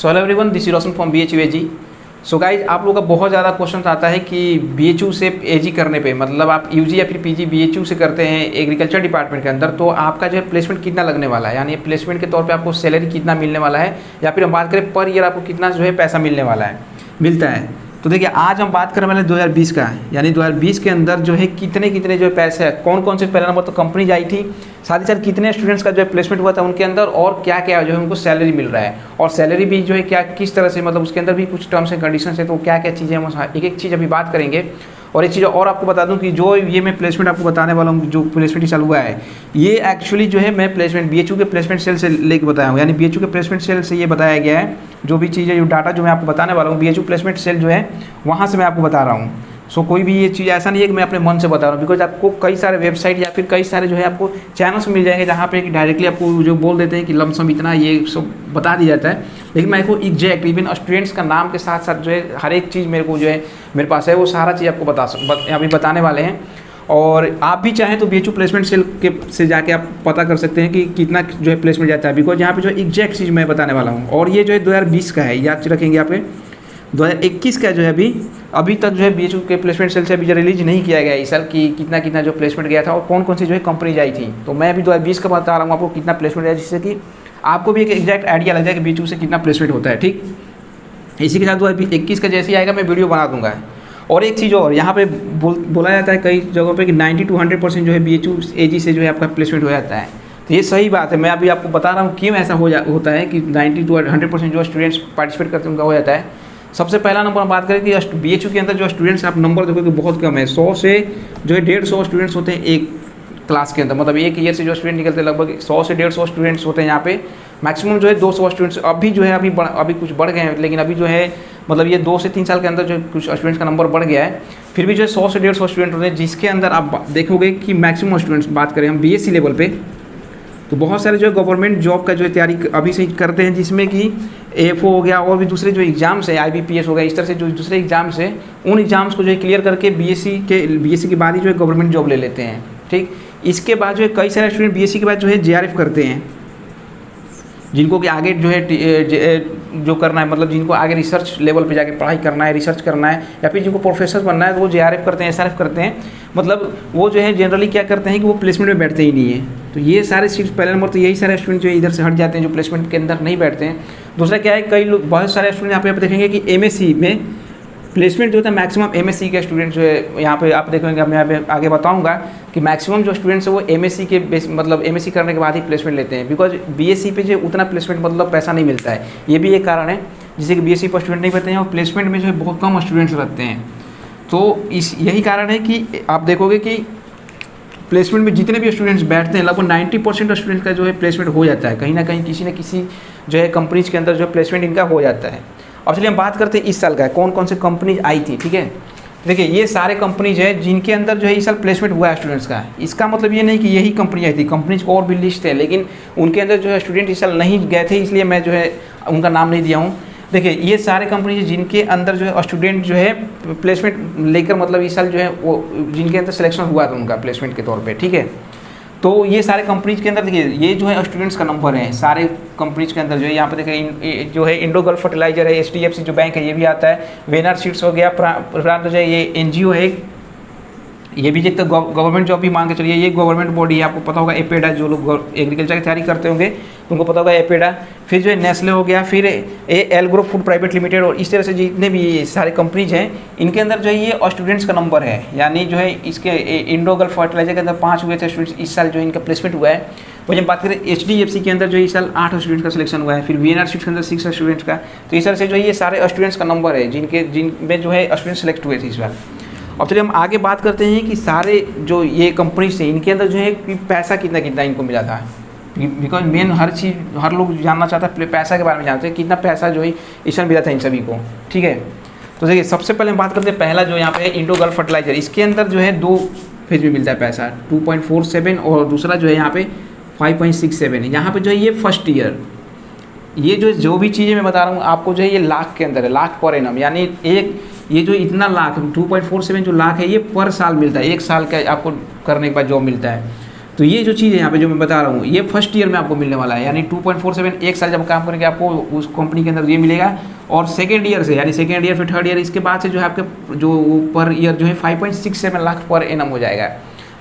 So hello everyone, this is Roshan from BHU AG। So guys, आप लोगों का बहुत ज़्यादा क्वेश्चन आता है कि BHU से AG करने पे, मतलब आप UG या फिर PG BHU से करते हैं एग्रीकल्चर डिपार्टमेंट के अंदर, तो आपका जो है प्लेसमेंट कितना लगने वाला है, यानी प्लेसमेंट के तौर पे आपको सैलरी कितना मिलने वाला है, या फिर हम बात करें पर ईयर आपको कितना जो है पैसा मिलता है। तो देखिए, आज हम बात करने वाले 2020 का, यानी 2020 के अंदर जो है कितने जो है पैसे है, कौन कौन से पहला नंबर तो कंपनीज आई थी, साथ ही साथ कितने स्टूडेंट्स का जो है प्लेसमेंट हुआ था उनके अंदर, और क्या क्या जो है उनको सैलरी मिल रहा है, और सैलरी भी जो है क्या किस तरह से, मतलब उसके अंदर भी कुछ टर्म्स एंड कंडीशंस है, तो क्या क्या चीज़ें हम एक एक चीज़ अभी बात करेंगे। और एक चीज़ और आपको बता दूं कि जो ये मैं प्लेसमेंट आपको बताने वाला हूँ, जो प्लेसमेंट चालू हुआ है, ये एक्चुअली जो है मैं प्लेसमेंट BHU के प्लेसमेंट सेल से लेके बताया हूँ, यानी BHU के प्लेसमेंट सेल से ये बताया गया है। जो भी चीज़ें, जो डाटा जो मैं आपको बताने वाला हूँ, BHU प्लेसमेंट सेल जो है वहाँ से मैं आपको बता रहा हूँ। सो कोई भी ये चीज़ ऐसा नहीं है कि मैं अपने मन से बता रहा हूँ, बिकॉज आपको कई सारे वेबसाइट या फिर कई सारे जो है आपको चैनल्स मिल जाएंगे जहाँ पे डायरेक्टली आपको जो बोल देते हैं कि लमसम इतना ये सब बता दिया जाता है, लेकिन मैं को एग्जैक्ट इवन स्टूडेंट्स का नाम के साथ साथ जो है हर एक चीज़ मेरे को जो है मेरे पास है, वो सारा चीज़ आपको अभी बताने वाले हैं। और आप भी चाहें तो BHU प्लेसमेंट सेल के से जाके आप पता कर सकते हैं कि कितना जो है प्लेसमेंट जाता है, बिकॉज यहाँ पे जो एग्जैक्ट चीज़ मैं बताने वाला हूँ। और ये जो है 2020 का है, याद रखेंगे यहाँ पे। 2021 का जो है अभी तक जो है BHU के प्लेसमेंट सेल से अभी जो रिलीज नहीं किया गया इस साल कि कितना जो प्लेसमेंट गया था और कौन कौन सी जो है कंपनीज आई थी। तो मैं अभी 2020 का बता रहा हूँ आपको कितना प्लेसमेंट आया, जिससे कि आपको भी एक एग्जैक्ट आइडिया लग जाए कि BHU से कितना प्लेसमेंट होता है। ठीक, इसी के साथ 2021 का जैसे ही आएगा मैं वीडियो बना दूंगा। और एक चीज़ और, यहाँ पे बोला जाता है कई जगहों पे कि 90 to 100% जो है BHU AG से जो है आपका प्लेसमेंट हो जाता है। तो ये सही बात है, मैं अभी आपको बता रहा हूँ क्यों ऐसा होता है कि 90 to 100% जो स्टूडेंट्स पार्टिसिपेट करते हैं उनका हो जाता है। सबसे पहला नंबर हम बात करें कि BHU के अंदर जो स्टूडेंट्स आप नंबर देखोगे बहुत कम है, 100 से जो है 150 स्टूडेंट्स होते हैं एक क्लास के अंदर, मतलब एक ईयर से जो स्टूडेंट निकलते हैं लगभग 100 से 150 स्टूडेंट्स होते हैं यहाँ पे। मैक्सिमम जो है 200 स्टूडेंट्स अभी जो है अभी कुछ बढ़ गए हैं, लेकिन अभी जो है मतलब ये 2 से 3 साल के अंदर जो कुछ स्टूडेंट्स का नंबर बढ़ गया है। फिर भी जो है 100 से 150 स्टूडेंट होते हैं, जिसके अंदर आप देखोगे कि मैक्सिमम स्टूडेंट्स, बात करें हम BSc लेवल पे, तो बहुत सारे जो है गवर्नमेंट जॉब का जो है तैयारी अभी से करते हैं, जिसमें कि AFO हो गया और भी दूसरे जो एग्ज़ाम्स है, IBPS हो गया, इस तरह से जो दूसरे एग्ज़ाम्स है, उन एग्ज़ाम्स को जो है क्लियर करके BSc के बाद ही जो है गवर्नमेंट जॉब ले लेते हैं। ठीक, इसके बाद जो है कई सारे स्टूडेंट BSc के बाद जो है JRF करते हैं, जिनको कि आगे जो है जो करना है, मतलब जिनको आगे रिसर्च लेवल पे जाके पढ़ाई करना है, रिसर्च करना है, या फिर जिनको प्रोफेसर बनना है, तो वो JRF करते हैं, SRF करते हैं। मतलब वो जो है जनरली क्या करते हैं कि वो प्लेसमेंट में बैठते ही नहीं है। तो ये सारे सीट्स पहले नंबर तो यही सारे स्टूडेंट जो है इधर से हट जाते हैं, जो प्लेसमेंट के अंदर नहीं बैठते हैं। दूसरा क्या है, कई लोग, बहुत सारे स्टूडेंट यहाँ पे आप देखेंगे कि MSc में प्लेसमेंट जो होता है, मैक्सिमम MSc के स्टूडेंट जो है यहाँ पे आप देखेंगे, मैं यहाँ आगे बताऊंगा कि मैक्सिमम जो स्टूडेंट्स है वो MSc के मतलब MSc करने के बाद ही प्लेसमेंट लेते हैं, बिकॉज BSc पे जो उतना प्लेसमेंट मतलब पैसा नहीं मिलता है। ये भी एक कारण है जिससे कि BSc पर स्टूडेंट नहीं बैठते हैं और प्लेसमेंट में जो है बहुत कम स्टूडेंट्स रहते हैं। तो यही कारण है कि आप देखोगे कि प्लेसमेंट में जितने भी स्टूडेंट्स बैठते हैं, लगभग 90% स्टूडेंट्स का जो है प्लेसमेंट हो जाता है, कहीं ना कहीं किसी न किसी जो है कंपनीज के अंदर जो है प्लेसमेंट इनका हो जाता है। अब चलिए हम बात करते हैं इस साल का कौन कौन से कंपनीज आई थी। ठीक है, देखिए ये सारे कंपनीज है जिनके अंदर जो है इस साल प्लेसमेंट हुआ है स्टूडेंट्स का। इसका मतलब ये नहीं कि यही कंपनी आई थी, कंपनीज को और भी लिस्ट है, लेकिन उनके अंदर जो है स्टूडेंट इस साल नहीं गए थे, इसलिए मैं जो है उनका नाम नहीं दिया हूँ। देखिए ये सारे कंपनी है जिनके अंदर जो है स्टूडेंट जो है प्लेसमेंट लेकर, मतलब इस साल जो है वो जिनके अंदर सिलेक्शन हुआ था उनका प्लेसमेंट के तौर पे। ठीक है, तो ये सारे कंपनीज के अंदर देखिए ये जो है स्टूडेंट्स का नंबर है सारे कंपनीज के अंदर जो है। यहाँ पे देखिए जो है इंडो गल्फ फर्टिलाइजर है, HDFC जो बैंक है ये भी आता है, वेनर सीड्स हो गया, प्रांत जो है ये NGO है, ये भी एक तो गवर्नमेंट जॉब भी मान के चलिए, ये गवर्नमेंट बॉडी है, आपको पता होगा एपेडा, जो लोग एग्रीकल्चर की तैयारी करते होंगे तो उनको पता होगा एपेडा। फिर जो है नेस्ले हो गया, फिर L group food private limited, और इस तरह से जितने भी सारे कंपनीज हैं इनके अंदर जो है ये स्टूडेंट्स का नंबर है, यानी जो है इसके इंडो गल्फ फर्टिलाइजर के अंदर 5 हुए थे स्टूडेंट्स इस साल जो इनका प्लेसमेंट हुआ है। और जब बात करें HDFC के अंदर जो इस साल 8 स्टूडेंट्स का सिलेक्शन हुआ है, फिर VNR सीट्स के अंदर 6 स्टूडेंट्स का। तो इस तरह से जो है ये सारे स्टूडेंट्स का नंबर है जिनमें जो है स्टूडेंट सेलेक्ट हुए थे इस बार। अब चलिए हम आगे बात करते हैं कि सारे जो ये कंपनीज थे इनके अंदर जो है कि पैसा कितना कितना इनको मिला था, बिकॉज मेन हर लोग जानना चाहता है पैसा के बारे में, जानते हैं कितना पैसा जो है इस साल मिला था इन सभी को। ठीक है, तो देखिए सबसे पहले हम बात करते हैं पहला जो यहाँ पे इंडो गल्फ फर्टिलाइजर, इसके अंदर जो है 2 फेज में मिलता है पैसा, 2.47 और दूसरा जो है यहाँ पे 5.67 है। यहाँ पे जो है ये फर्स्ट ईयर, ये जो भी चीज़ें मैं बता रहा हूँ आपको जो है ये लाख के अंदर है, लाख पर एनम, यानी ये जो इतना लाख 2.47 जो लाख है ये पर साल मिलता है, 1 साल का आपको करने के बाद जॉब मिलता है। तो ये जो चीज़ है यहाँ पे जो मैं बता रहा हूँ, ये फर्स्ट ईयर में आपको मिलने वाला है, यानी 2.47 एक साल जब काम करेंगे आपको उस कंपनी के अंदर ये मिलेगा। और सेकेंड ईयर से, यानी सेकेंड ईयर फिर थर्ड ईयर, इसके बाद से जो है आपके जो पर ईयर जो है 5.67 लाख पर एनम हो जाएगा।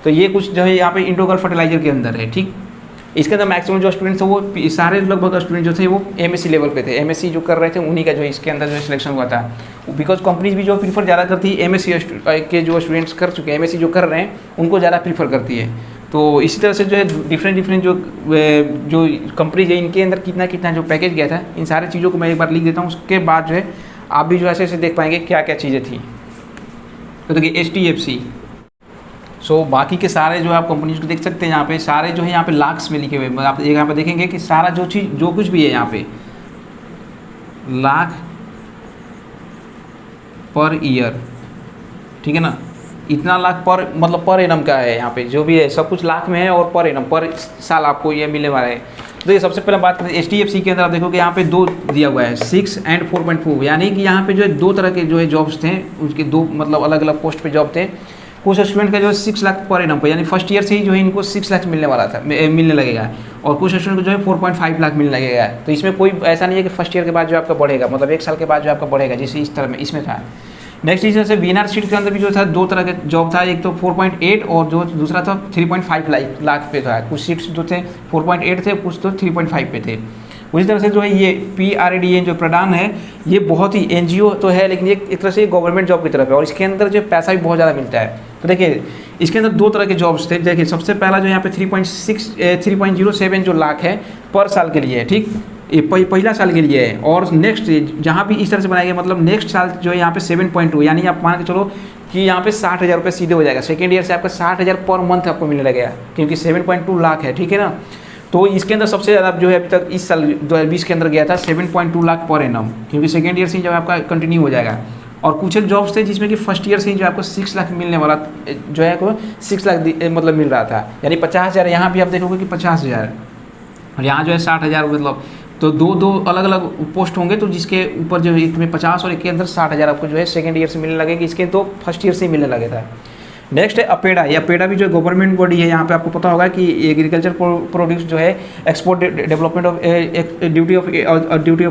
तो ये कुछ जो है यहाँ पे इंडोगल फर्टिलाइजर के अंदर है, ठीक। इसके अंदर मैक्सिमम जो स्टूडेंट्स थे वो सारे लगभग स्टूडेंट जो थे वो एमएससी लेवल पे थे, एमएससी जो कर रहे थे उन्हीं का जो है इसके अंदर जो है सिलेक्शन हुआ था। बिकॉज कंपनीज भी जो प्रीफर ज़्यादा करती है एमएससी के जो स्टूडेंट्स कर चुके हैं, एमएससी जो कर रहे हैं उनको ज़्यादा प्रीफर करती है। तो इसी तरह से जो है डिफरेंट जो कंपनीज है इनके अंदर कितना कितना जो पैकेज गया था, इन सारी चीज़ों को मैं एक बार लिख देता हूँ। उसके बाद जो है आप भी जो ऐसे ऐसे देख पाएंगे क्या क्या चीज़ें थी। तो देखिए HDFC, सो बाकी के सारे जो आप कंपनीज को देख सकते हैं यहाँ पे सारे जो है यहाँ पे लाख्स में लिखे हुए, आप यहाँ पे देखेंगे कि सारा जो चीज़ जो कुछ भी है यहाँ पे लाख पर ईयर, ठीक है ना, इतना लाख पर मतलब पर एनम का है, यहाँ पे जो भी है सब कुछ लाख में है और पर एनम पर साल आपको ये मिलने वाला है। तो ये सबसे पहले बात करें HDFC के अंदर, आप देखोगे यहाँ पे 2 दिया हुआ है 6 एंड 4.4, यानी कि यहाँ पे जो है 2 तरह के जो है जॉब्स थे, उसके 2 मतलब अलग अलग पोस्ट पे जॉब थे। कुछ स्टूडेंट का जो है 6 लाख पर एनम पर, यानी फर्स्ट ईयर से ही जो है इनको 6 लाख मिलने वाला था, मिलने लगेगा। और कुछ स्टूडेंट को जो है 4.5 लाख मिलने लगेगा। तो इसमें कोई ऐसा नहीं है कि फर्स्ट ईयर के बाद जो आपका बढ़ेगा, मतलब 1 साल के बाद जो आपका बढ़ेगा, जैसे इस तरह में इसमें था। नेक्स्ट इस तरह से वीनर सीट के अंदर भी जो था 2 तरह के जॉब था, एक तो 4.8 और जो दूसरा था 3.5 लाख पे था। कुछ सीट्स जो थे 4.8 थे, कुछ तो 3.5 पे थे। उसी तरह से जो है ये PRADN जो प्रदान है, ये बहुत ही NGO तो है लेकिन ये एक तरह से गवर्नमेंट जॉब की तरफ है और इसके अंदर जो पैसा भी बहुत ज़्यादा मिलता है। तो देखिए इसके अंदर 2 तरह के जॉब्स थे। देखिए सबसे पहला जो यहाँ पे 3.07 जो लाख है पर साल के लिए है, ठीक, ये पहला साल के लिए है। और नेक्स्ट जहाँ भी इस तरह से बनाया गया, मतलब नेक्स्ट साल जो है यहाँ पे 7.2, यानी आप मान के चलो कि यहाँ पे 60,000 रुपये सीधे हो जाएगा। सेकेंड ईयर से आपका 60,000 पर मंथ आपको मिलने लगेगा, क्योंकि 7.2 लाख है, ठीक है ना। तो इसके अंदर सबसे ज़्यादा जो है अभी तक इस साल 2020 के अंदर गया था 7.2 लाख पर एनम, क्योंकि सेकेंड ईयर से जब आपका कंटिन्यू हो जाएगा। और कुछ एक जॉब्स थे जिसमें कि फर्स्ट ईयर से ही जो आपको 6 लाख मिलने वाला जो है आपको 6 लाख मतलब मिल रहा था, यानी 50,000। यहाँ भी आप देखोगे कि 50,000 और यहाँ जो है 60,000, मतलब तो दो अलग अलग पोस्ट होंगे, तो जिसके ऊपर जो एक में 50 और एक के अंदर 60,000 आपको जो है सेकेंड ईयर से मिलने लगेगी। इसके तो फर्स्ट ईयर से ही मिलने लगे था। नेक्स्ट है अपेडा। ये अपेडा भी जो गवर्नमेंट बॉडी है, यहाँ पे आपको पता होगा कि एग्रीकल्चर प्रोड्यूस जो है export development of duty of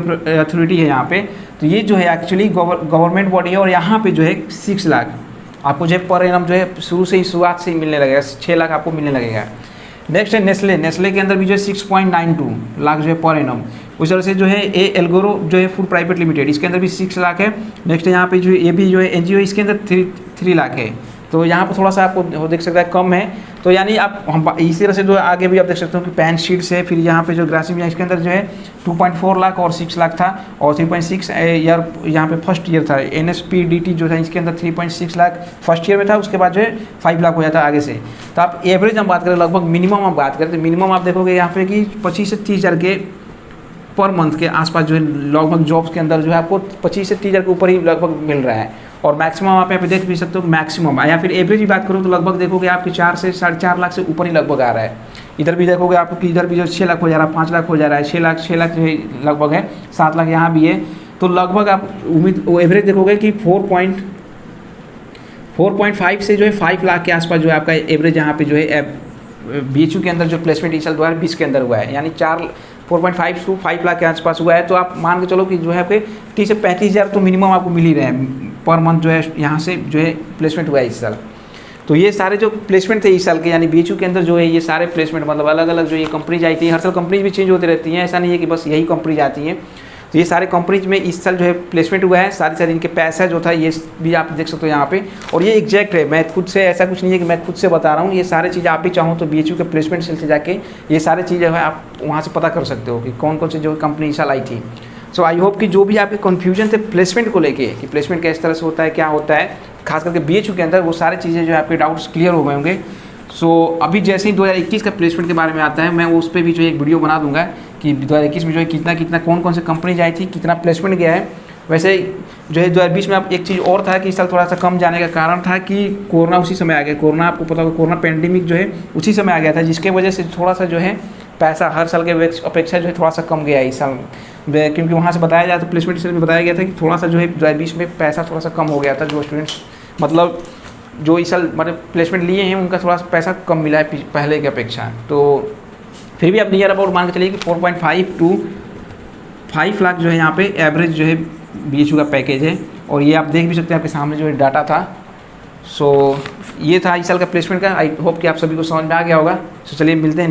authority है यहाँ पे। तो ये जो है एक्चुअली गवर्नमेंट बॉडी है और यहाँ पे जो है 6 लाख आपको जो है पर एनम जो है शुरुआत से ही मिलने लगेगा, 6 लाख आपको मिलने लगेगा। नेक्स्ट है नेस्ले। नेस्ले के अंदर भी जो है 6.92 लाख जो है पर एनम। उस तरह से जो है एल्गोरो जो है फूड प्राइवेट लिमिटेड, इसके अंदर भी 6 लाख है। नेक्स्ट है यहाँ पे जो ये भी जो है NGO, इसके अंदर 3 लाख है। तो यहाँ पर थोड़ा सा आपको देख सकता है कम है। तो यानी आप हम इसी तरह से जो आगे भी आप देख सकते हो कि पैन शीट्स है, फिर यहाँ पे जो ग्रासिम है इसके अंदर जो है 2.4 लाख और 6 लाख था, और 3.6 ईयर यहाँ पे फर्स्ट ईयर था। NSPDT जो था इसके अंदर 3.6 लाख फर्स्ट ईयर में था, उसके बाद जो है 5 लाख हो जाता आगे से। तो आप एवरेज हम बात करें, लगभग मिनिमम हम बात करें तो मिनिमम आप देखोगे यहाँ पे कि 25 से 30 हज़ार के पर मंथ के आसपास जो है लगभग जॉब्स के अंदर जो है आपको 25 से 30 हज़ार के ऊपर ही लगभग मिल रहा है। और मैक्सिमम आप यहाँ पे देख भी सकते हो, मैक्सिमम या फिर एवरेज की बात करूँ तो लगभग देखोगे आपके 4 से 4.5 लाख से ऊपर ही लगभग आ रहा है। इधर भी देखोगे आपको कि इधर भी जो 6 लाख हो जा रहा है, 5 लाख हो जा रहा है, 6 लाख जो है लगभग है, 7 लाख यहाँ भी है। तो लगभग आप एवरेज देखोगे कि 4.5 से जो है 5 लाख के आसपास जो है आपका एवरेज यहाँ पे जो है BHU के अंदर जो प्लेसमेंट इस साल 2020 के अंदर हुआ है, यानी 4.5 से 5 लाख के आसपास हुआ है। तो आप मान के चलो कि जो है आपके 30 से 35 हज़ार तो मिनिमम आपको मिल ही रहे हैं पर मंथ जो है यहाँ से जो है प्लेसमेंट हुआ है इस साल। तो ये सारे जो प्लेसमेंट थे इस साल के, यानी BHU के अंदर जो है ये सारे प्लेसमेंट मतलब अलग अलग जो ये कंपनीज आई थी, हर साल कंपनीज भी चेंज होती रहती हैं, ऐसा नहीं है कि बस यही कंपनीज आती हैं। तो ये सारे कंपनीज में इस साल जो है प्लेसमेंट हुआ है, सारे इनके पैसा जो था ये भी आप देख सकते हो यहाँ पे। और ये एग्जैक्ट है, मैं खुद से ऐसा कुछ नहीं है कि मैं खुद से बता रहा हूँ, ये सारी चीज़ आप भी चाहो तो BHU के प्लेसमेंट सेल से जाके ये सारी चीज़ें जो है आप वहाँ से पता कर सकते हो कि कौन कौन सी जो कंपनी इस साल आई थी। सो आई होप कि जो भी आपके कन्फ्यूजन थे प्लेसमेंट को लेके कि प्लेसमेंट किस तरह से होता है, क्या होता है, खास करके BHU के अंदर, वो सारी चीज़ें जो है आपके डाउट्स क्लियर हो गए होंगे। सो अभी जैसे ही 2021 का प्लेसमेंट के बारे में आता है, मैं उस पर भी जो एक वीडियो बना दूंगा कि 2021 में जो है कितना कौन कौन से कंपनी आई थी, कितना प्लेसमेंट गया है। वैसे जो है 2020 में अब एक चीज़ और था कि इस साल थोड़ा सा कम जाने का कारण था कि कोरोना उसी समय आ गया। कोरोना आपको पता होगा, कोरोना पेंडेमिक जो है उसी समय आ गया था, जिसके वजह से थोड़ा सा जो है पैसा हर साल के अपेक्षा जो है थोड़ा सा कम गया है इस साल, क्योंकि वहाँ से बताया जाए तो प्लेसमेंट सेल में बताया गया था कि थोड़ा सा जो है 2020 में पैसा थोड़ा सा कम हो गया था। जो स्टूडेंट्स मतलब जो इस साल मतलब प्लेसमेंट लिए हैं उनका थोड़ा सा पैसा कम मिला है पहले की अपेक्षा। तो फिर भी आप नियर अबाउट मान के चलिए कि 4.5 to 5 लाख जो है यहाँ पे एवरेज जो है BHU का पैकेज है। और ये आप देख भी सकते हैं, आपके सामने जो है डाटा था। सो ये था इस साल का प्लेसमेंट का। आई होप कि आप सभी को समझ में आ गया होगा। सो चलिए मिलते हैं।